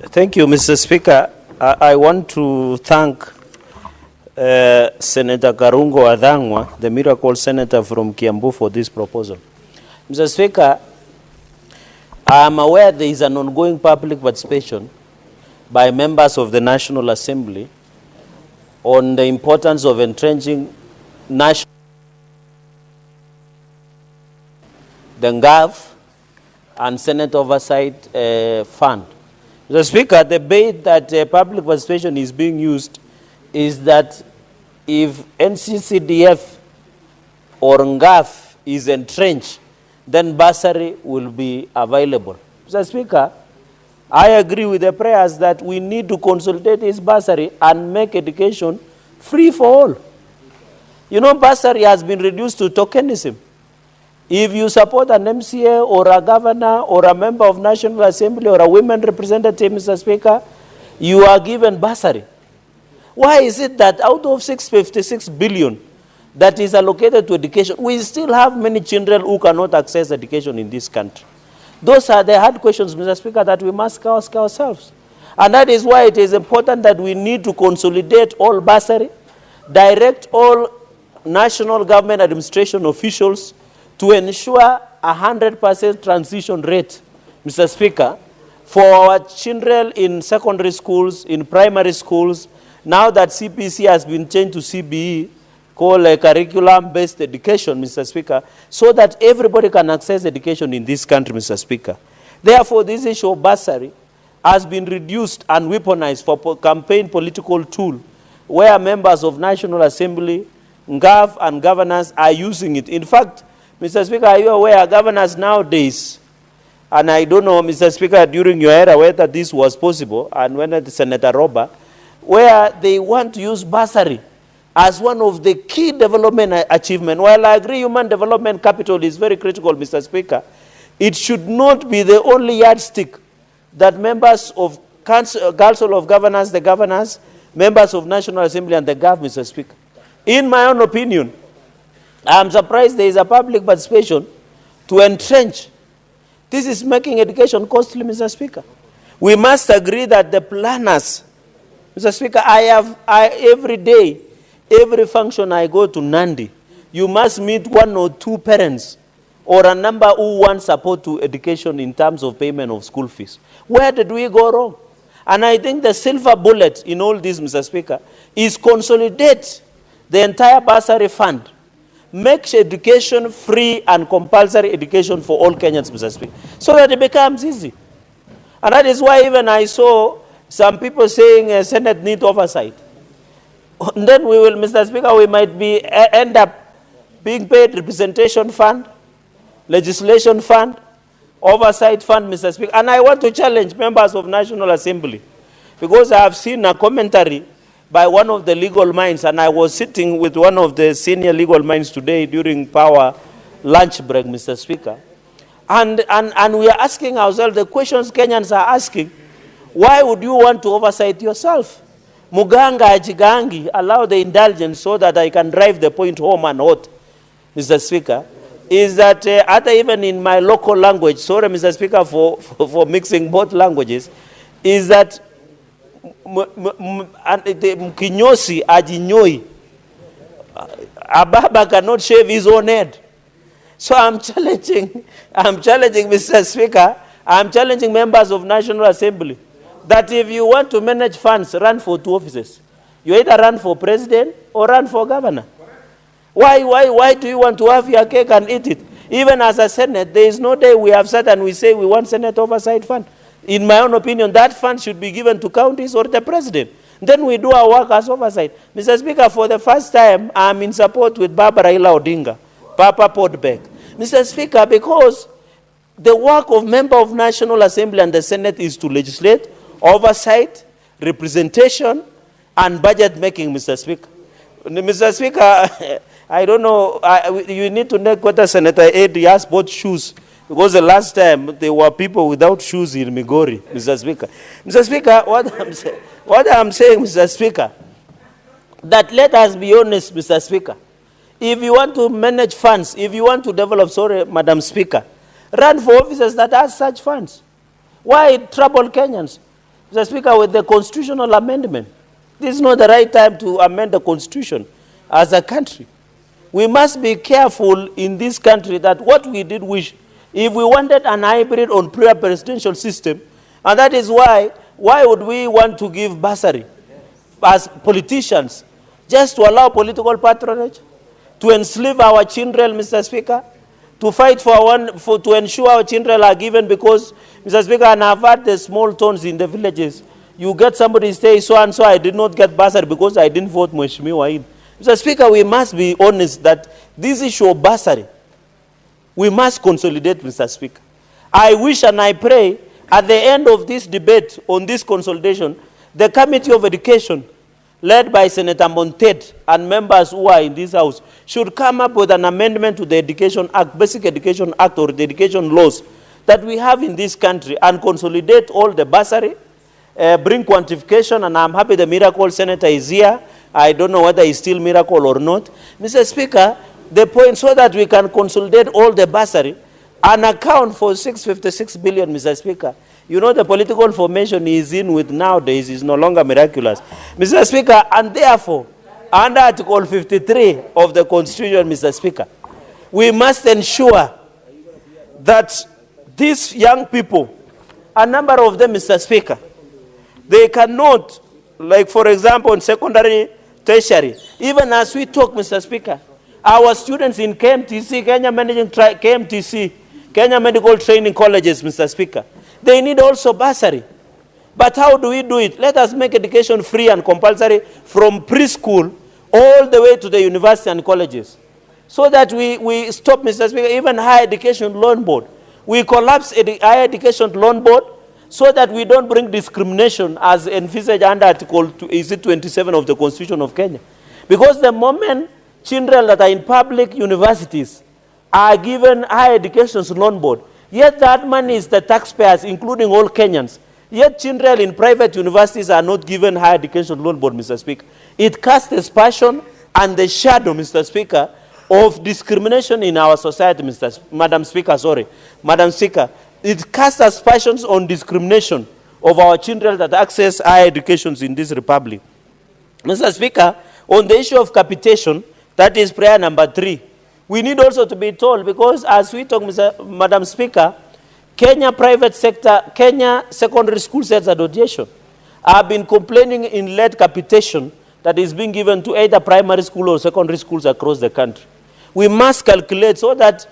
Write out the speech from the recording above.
Thank you, Mr. Speaker. I want to thank Senator Karungo Adhangwa, the miracle senator from Kiambu, for this proposal. Mr. Speaker, I am aware there is an ongoing public participation by members of the National Assembly on the importance of entrenching national the NGAV and Senate Oversight Fund. Mr. Speaker, the bait that public participation is being used is that if NG CDF or NGAV is entrenched, then bursary will be available. Mr. Speaker, I agree with the prayers that we need to consolidate this bursary and make education free for all. You know, bursary has been reduced to tokenism. If you support an MCA or a governor or a member of National Assembly or a women representative, Mr. Speaker, you are given bursary. Why is it that out of 656 billion that is allocated to education, we still have many children who cannot access education in this country? Those are the hard questions, Mr. Speaker, that we must ask ourselves. And that is why it is important that we need to consolidate all bursary, direct all national government administration officials to ensure 100% transition rate, Mr. Speaker, for our children in secondary schools, in primary schools, now that CPC has been changed to CBE, called a curriculum-based education, Mr. Speaker, so that everybody can access education in this country, Mr. Speaker. Therefore, this issue of bursary has been reduced and weaponized for campaign political tool, where members of National Assembly, NGAV, and governors are using it. In fact, Mr. Speaker, are you aware governors nowadays, and I don't know, Mr. Speaker, during your era whether this was possible, and when Senator Roba, where they want to use bursary as one of the key development achievements. While I agree human development capital is very critical, Mr. Speaker, it should not be the only yardstick that members of Council of Governors, the governors, members of National Assembly and the government, Mr. Speaker. In my own opinion, I am surprised there is a public participation to entrench. This is making education costly, Mr. Speaker. We must agree that the planners, Mr. Speaker, every day, every function I go to Nandi, you must meet one or two parents or a number who want support to education in terms of payment of school fees. Where did we go wrong? And I think the silver bullet in all this, Mr. Speaker, is consolidate the entire bursary fund. Make education free and compulsory education for all Kenyans, Mr. Speaker, so that it becomes easy. And that is why even I saw some people saying Senate need oversight. And then we will, Mr. Speaker, we might end up being paid representation fund, legislation fund, oversight fund, Mr. Speaker. And I want to challenge members of National Assembly, because I have seen a commentary by one of the legal minds, and I was sitting with one of the senior legal minds today during power lunch break, Mr. Speaker. And we are asking ourselves the questions Kenyans are asking. Why would you want to oversight yourself? Muganga ajigangi, allow the indulgence so that I can drive the point home and hot, Mr. Speaker, is that even in my local language, sorry, Mr. Speaker, for mixing both languages, is that Mkinyosi ajinyoi, Ababa cannot shave his own head. So I'm challenging, Mr. Speaker, I'm challenging members of National Assembly that if you want to manage funds, run for two offices. You either run for president or run for governor. Why do you want to have your cake and eat it? Even as a Senate, there is no day we have sat and we say we want Senate Oversight Fund. In my own opinion, that fund should be given to counties or the president. Then we do our work as oversight. Mr. Speaker, for the first time, I'm in support with Barbara Ila Odinga, Papa Podbeck. Mr. Speaker, because the work of member of National Assembly and the Senate is to legislate, oversight, representation, and budget making, Mr. Speaker. Mr. Speaker, I don't know, you need to know whether Senator Edi has bought shoes, because the last time there were people without shoes in Migori, Mr. Speaker. Mr. Speaker, what I'm saying, Mr. Speaker, that let us be honest, Mr. Speaker. If you want to manage funds, if you want to develop, sorry, Madam Speaker, run for offices that have such funds. Why trouble Kenyans? Mr. Speaker, with the constitutional amendment. This is not the right time to amend the constitution as a country. We must be careful in this country that what we did wish, if we wanted an hybrid on prior presidential system, and that is why would we want to give bursary as politicians, just to allow political patronage, to enslave our children, Mr. Speaker, to fight to ensure our children are given because, Mr. Speaker, and I've had the small towns in the villages, you get somebody say, so and so I did not get bursary because I didn't vote Mheshimiwa in. Mr. Speaker, we must be honest that this issue of bursary, we must consolidate, Mr. Speaker. I wish and I pray at the end of this debate on this consolidation, the Committee of Education, led by Senator Monted and members who are in this House, should come up with an amendment to the Education Act, Basic Education Act, or the education laws that we have in this country and consolidate all the bursary, bring quantification, and I'm happy the miracle senator is here. I don't know whether he's still miracle or not. Mr. Speaker, the point so that we can consolidate all the bursary and account for 656 billion, Mr. Speaker. You know the political formation he is in with nowadays is no longer miraculous. Mr. Speaker, and therefore, under Article 53 of the Constitution, Mr. Speaker, we must ensure that these young people, a number of them, Mr. Speaker, they cannot, like for example, in secondary, tertiary, even as we talk, Mr. Speaker, our students in KMTC, Kenya Medical Training Colleges, Mr. Speaker, they need also bursary. But how do we do it? Let us make education free and compulsory from preschool all the way to the university and colleges. So that we stop, Mr. Speaker, even higher education loan board. We collapse higher education loan board so that we don't bring discrimination as envisaged under Article 27 of the Constitution of Kenya. Because the moment children that are in public universities are given higher education loan board, yet that money is the taxpayers, including all Kenyans. Yet children in private universities are not given higher education loan board, Mr. Speaker. It casts aspersion and the shadow, Mr. Speaker, of discrimination in our society, Madam Speaker. It casts aspersions on discrimination of our children that access higher educations in this republic. Mr. Speaker, on the issue of capitation, that is prayer number 3. We need also to be told, because as we talk, Madam Speaker, Kenya private sector, Kenya Secondary School Sales Association have been complaining in late capitation that is being given to either primary school or secondary schools across the country. We must calculate so that